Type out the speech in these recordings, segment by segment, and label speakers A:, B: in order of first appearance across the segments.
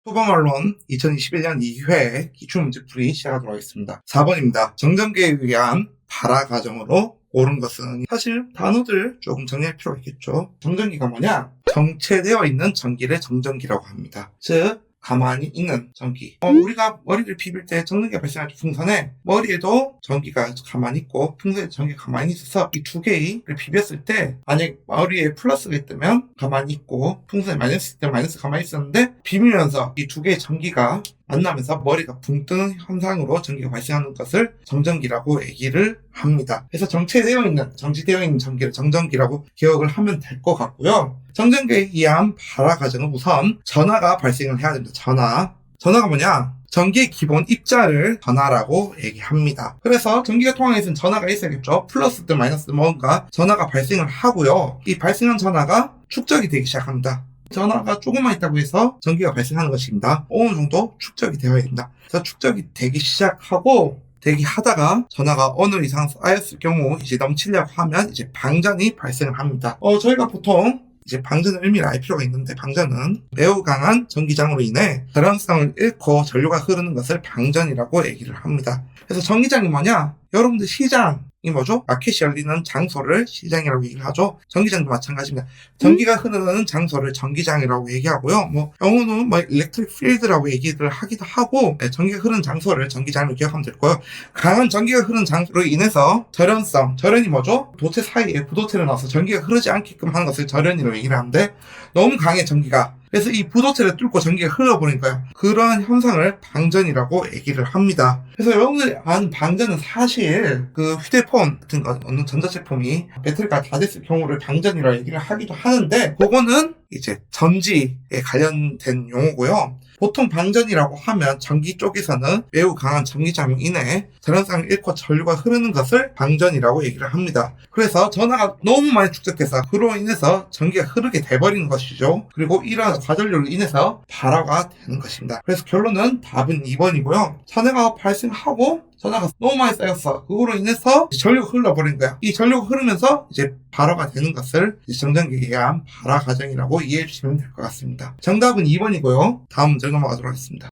A: 소방언론 2021년 2회 기출문제풀이 시작하도록 하겠습니다. 4번입니다. 정전기에 의한 발화 과정으로 옳은 것은, 사실 단어들 조금 정리할 필요가 있겠죠. 정전기가 뭐냐? 정체되어 있는 전기를 정전기라고 합니다. 즉 가만히 있는 전기. 우리가 머리를 비빌 때 전기가 발생할 때 풍선에 머리에도 전기가 가만히 있고 풍선에 전기가 가만히 있어서 이 두 개를 비볐을 때, 만약 머리에 플러스가 있다면 가만히 있고 풍선에 마이너스 있을 때 마이너스 가만히 있었는데, 비비면서 이 두 개의 전기가 만나면서 머리가 붕 뜨는 현상으로 전기가 발생하는 것을 정전기라고 얘기를 합니다. 그래서 정체되어 있는, 정지되어 있는 전기를 정전기라고 기억을 하면 될 것 같고요. 정전기에 의한 발화 과정은 우선 전하가 발생을 해야 됩니다. 전하가 뭐냐? 전기의 기본 입자를 전하라고 얘기합니다. 그래서 전기가 통하기 위해서는 전하가 있어야겠죠. 플러스든 마이너스든 뭔가 전하가 발생을 하고요. 이 발생한 전하가 축적이 되기 시작합니다. 전하가 조금만 있다고 해서 전기가 발생하는 것입니다. 어느 정도 축적이 되어야 됩니다. 그래서 축적이 되기 시작하고, 대기하다가 전하가 어느 이상 쌓였을 경우 이제 넘치려고 하면 이제 방전이 발생을 합니다. 저희가 보통 이제 방전의 의미를 알 필요가 있는데, 방전은 매우 강한 전기장으로 인해 저항성을 잃고 전류가 흐르는 것을 방전이라고 얘기를 합니다. 그래서 전기장이 뭐냐? 여러분들 시장이 뭐죠? 마켓이 열리는 장소를 시장이라고 얘기를 하죠. 전기장도 마찬가지입니다. 전기가 흐르는 장소를 전기장이라고 얘기하고요. 영어는 electric field라고 얘기를 하기도 하고, 전기가 흐르는 장소를 전기장으로 기억하면 될 거예요. 강한 전기가 흐르는 장소로 인해서 절연이 뭐죠? 도체 사이에 부도체를 넣어서 전기가 흐르지 않게끔 하는 것을 절연이라고 얘기를 하는데, 너무 강해 전기가. 그래서 이 부도체를 뚫고 전기가 흘러버린 거예요. 그러한 현상을 방전이라고 얘기를 합니다. 그래서 여러분들이 아는 방전은 사실 그 휴대폰 같은 거, 어느 전자제품이 배터리가 다 됐을 경우를 방전이라고 얘기를 하기도 하는데, 그거는 이제 전지에 관련된 용어고요. 보통 방전이라고 하면 전기 쪽에서는 매우 강한 전기장으로 인해 절연성을 잃고 전류가 흐르는 것을 방전이라고 얘기를 합니다. 그래서 전하가 너무 많이 축적돼서 그로 인해서 전기가 흐르게 돼버리는 것이죠. 그리고 이러한 과전류로 인해서 발화가 되는 것입니다. 그래서 결론은 답은 2번이고요. 전해가 발생하고 전하가 너무 많이 쌓였어. 그거로 인해서 전류가 흘러버린 거야. 이 전류가 흐르면서 이제 발화가 되는 것을 정전기에 의한 발화 과정이라고 이해해 주시면 될 것 같습니다. 정답은 2번이고요. 다음 문제 넘어가도록 하겠습니다.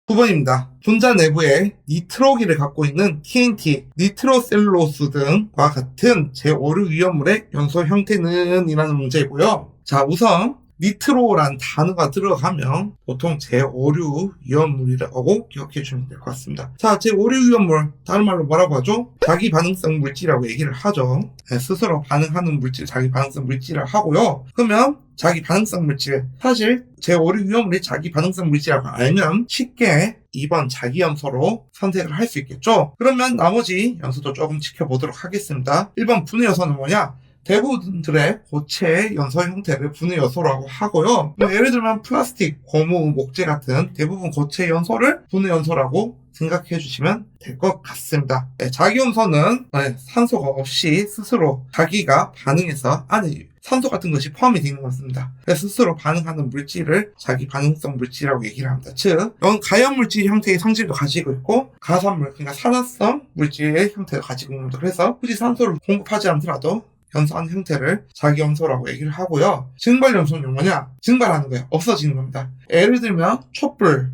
A: 9번입니다. 분자 내부에 니트로기를 갖고 있는 TNT, 니트로셀룰로스 등과 같은 제5류 위험물의 연소 형태는? 이라는 문제이고요. 자, 우선 니트로란 단어가 들어가면 보통 제5류 위험물이라고 기억해 주시면 될 것 같습니다. 자, 제5류 위험물, 다른 말로 뭐라고 하죠? 자기 반응성 물질이라고 얘기를 하죠. 스스로 반응하는 물질, 자기 반응성 물질을 하고요. 그러면 자기 반응성 물질, 사실 제5류 위험물이 자기 반응성 물질이라고 알면 쉽게 2번 자기연소로 선택을 할 수 있겠죠. 그러면 나머지 연소도 조금 지켜보도록 하겠습니다. 1번 분해 요소는 뭐냐? 대부분들의 고체의 연소 형태를 분해 요소라고 하고요. 예를 들면 플라스틱, 고무, 목재 같은 대부분 고체 연소를 분해 연소라고 생각해 주시면 될 것 같습니다. 자기연소는 산소가 없이 스스로 자기가 반응해서 안에 산소 같은 것이 포함이 되어 있는 것입니다. 스스로 반응하는 물질을 자기 반응성 물질이라고 얘기를 합니다. 즉, 가연 물질 형태의 성질도 가지고 있고, 가산물, 그러니까 산화성 물질의 형태도 가지고 있는 겁니다. 그래서 굳이 산소를 공급하지 않더라도 연소하는 형태를 자기연소라고 얘기를 하고요. 증발연소는 뭐냐? 증발하는 거예요. 없어지는 겁니다. 예를 들면 촛불,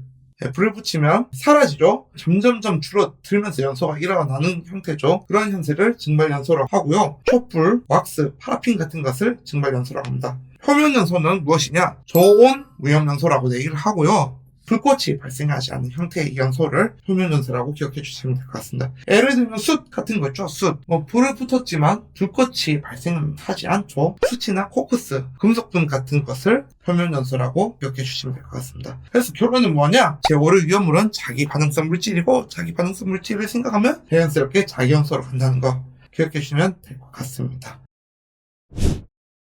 A: 불을 붙이면 사라지죠. 점점점 줄어들면서 연소가 일어나는 형태죠. 그런 형태를 증발연소라고 하고요. 촛불, 왁스, 파라핀 같은 것을 증발연소라고 합니다. 표면연소는 무엇이냐? 저온 무염연소라고 얘기를 하고요. 불꽃이 발생하지 않는 형태의 연소를 표면연소라고 기억해 주시면 될 것 같습니다. 예를 들면 숯 같은 거 있죠. 숯. 불을 붙었지만 불꽃이 발생하지 않죠. 숯이나 코크스, 금속분 같은 것을 표면연소라고 기억해 주시면 될 것 같습니다. 그래서 결론은 뭐냐? 제5류 위험물은 자기 반응성 물질이고, 자기 반응성 물질을 생각하면 자연스럽게 자기연소로 간다는 거 기억해 주시면 될 것 같습니다.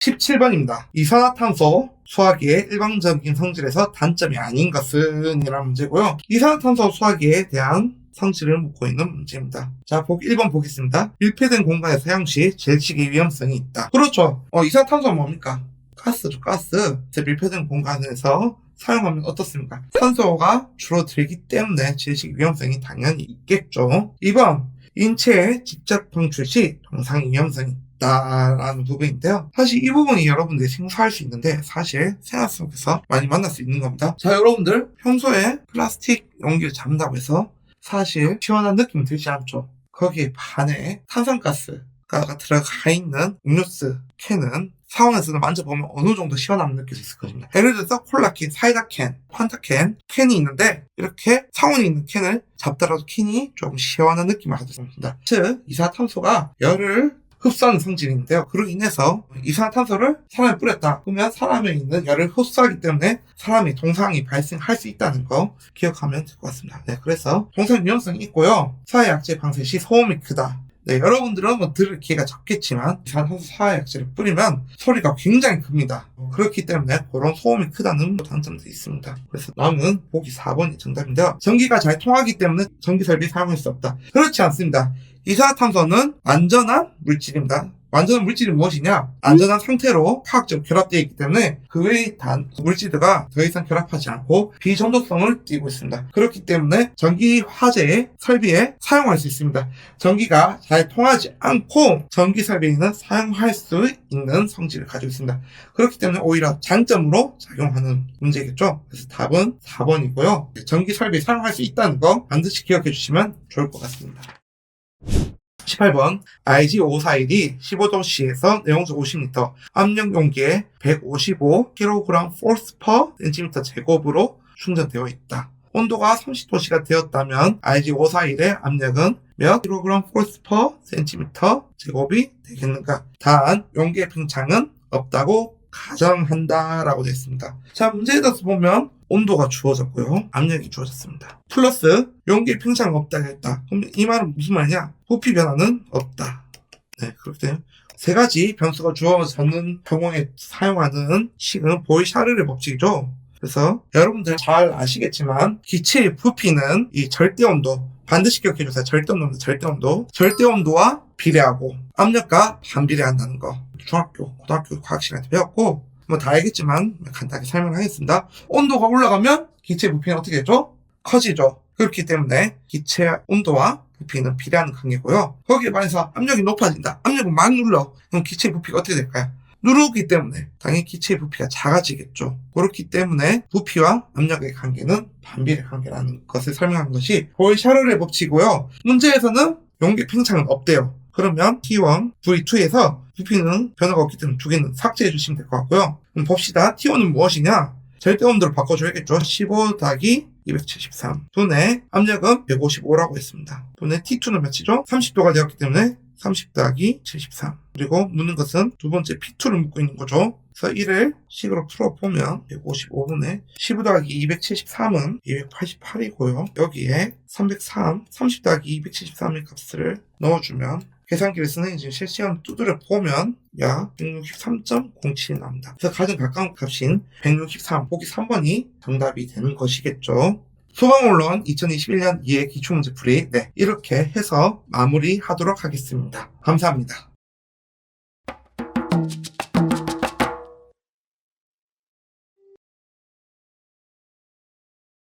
A: 17번입니다. 이산화탄소 수화기의 일반적인 성질에서 단점이 아닌 것은? 이라는 문제고요. 이산화탄소 수화기에 대한 성질을 묻고 있는 문제입니다. 자, 1번 보겠습니다. 밀폐된 공간에서 사용 시 질식의 위험성이 있다. 그렇죠. 이산화탄소는 뭡니까? 가스죠, 가스. 밀폐된 공간에서 사용하면 어떻습니까? 산소가 줄어들기 때문에 질식 위험성이 당연히 있겠죠. 2번, 인체에 직접 방출 시 동상 위험성이 있다라는 부분인데요. 사실 이 부분이 여러분들이 생소할 수 있는데 사실 생활 속에서 많이 만날 수 있는 겁니다. 자, 여러분들 평소에 플라스틱 용기를 잡는다고 해서 사실 시원한 느낌 들지 않죠? 거기에 반해 탄산가스가 들어가 있는 음료수 캔은 상온에서도 만져보면 어느 정도 시원함을 느낄 수 있을 것입니다. 예를 들어서 콜라캔, 사이다캔, 판타캔, 캔이 있는데 이렇게 상온에 있는 캔을 잡더라도 캔이 조금 시원한 느낌을 가져옵니다. 즉, 이산화탄소가 열을 흡수하는 성질인데요. 그로 인해서 이산화탄소를 사람에 뿌렸다. 그러면 사람에 있는 열을 흡수하기 때문에 사람의 동상이 발생할 수 있다는 거 기억하면 될 것 같습니다. 네, 그래서 동상 위험성이 있고요. 사회약제 방쇄 시 소음이 크다. 네, 여러분들은 뭐 들을 기회가 적겠지만 이산화탄소 사회약제를 뿌리면 소리가 굉장히 큽니다. 그렇기 때문에 그런 소음이 크다는 단점도 있습니다. 그래서 남은 보기 4번이 정답인데요. 전기가 잘 통하기 때문에 전기설비 사용할 수 없다. 그렇지 않습니다. 이산화탄소는 안전한 물질입니다. 완전한 물질이 무엇이냐? 안전한 상태로 화학적으로 결합되어 있기 때문에 그 외의 물질들과 더 이상 결합하지 않고 비전도성을 띠고 있습니다. 그렇기 때문에 전기 화재 설비에 사용할 수 있습니다. 전기가 잘 통하지 않고 전기 설비에는 사용할 수 있는 성질을 가지고 있습니다. 그렇기 때문에 오히려 장점으로 작용하는 문제겠죠. 그래서 답은 4번이고요. 전기 설비에 사용할 수 있다는 거 반드시 기억해 주시면 좋을 것 같습니다. 18번 IG541이 15도씨에서 내용수 50L, 압력 용기에 155kg force per cm 제곱으로 충전되어 있다. 온도가 30도씨가 되었다면 IG541의 압력은 몇 kg force per cm 제곱이 되겠는가? 단, 용기의 팽창은 없다고 가정한다라고 되어 있습니다. 자, 문제에 대해서 보면 온도가 주어졌고요. 압력이 주어졌습니다. 플러스 용기의 팽창은 없다고 했다. 그럼 이 말은 무슨 말이냐? 부피 변화는 없다. 네, 그렇기 때문에 세 가지 변수가 주어졌는 경우에 사용하는 식은 보이-샤를의 법칙이죠. 그래서 여러분들 잘 아시겠지만 기체의 부피는 이 절대온도, 반드시 기억해주세요. 절대온도와 비례하고 압력과 반비례한다는 거 중학교, 고등학교 과학 시간에 배웠고 뭐 다 알겠지만 간단하게 설명하겠습니다. 온도가 올라가면 기체의 부피는 어떻게 되죠? 커지죠. 그렇기 때문에 기체 온도와 부피는 비례하는 관계고요. 거기에 반해서 압력이 높아진다. 압력을 막 눌러. 그럼 기체의 부피가 어떻게 될까요? 누르기 때문에 당연히 기체의 부피가 작아지겠죠. 그렇기 때문에 부피와 압력의 관계는 반비례 관계라는 것을 설명한 것이 보이-샤를의 법칙이고요. 문제에서는 용기 팽창은 없대요. 그러면 T1, V2에서 부피는 변화가 없기 때문에 두 개는 삭제해 주시면 될 것 같고요. 그럼 봅시다. T1은 무엇이냐? 절대온도로 바꿔줘야겠죠. 15-273 분의 압력은 155라고 했습니다. 분의 T2는 몇이죠? 30도가 되었기 때문에 30-73 그리고 묻는 것은 두 번째 P2를 묻고 있는 거죠. 그래서 이를 식으로 풀어보면 155분의 15-273은 288이고요. 여기에 303, 30-273의 값을 넣어주면 계산기를 쓰는 이제 실시간 두드려 보면 약 163.07이 나옵니다. 그래서 가장 가까운 값인 163, 보기 3번이 정답이 되는 것이겠죠. 소방원론 2021년 2회 기출문제 풀이 이렇게 해서 마무리하도록 하겠습니다. 감사합니다.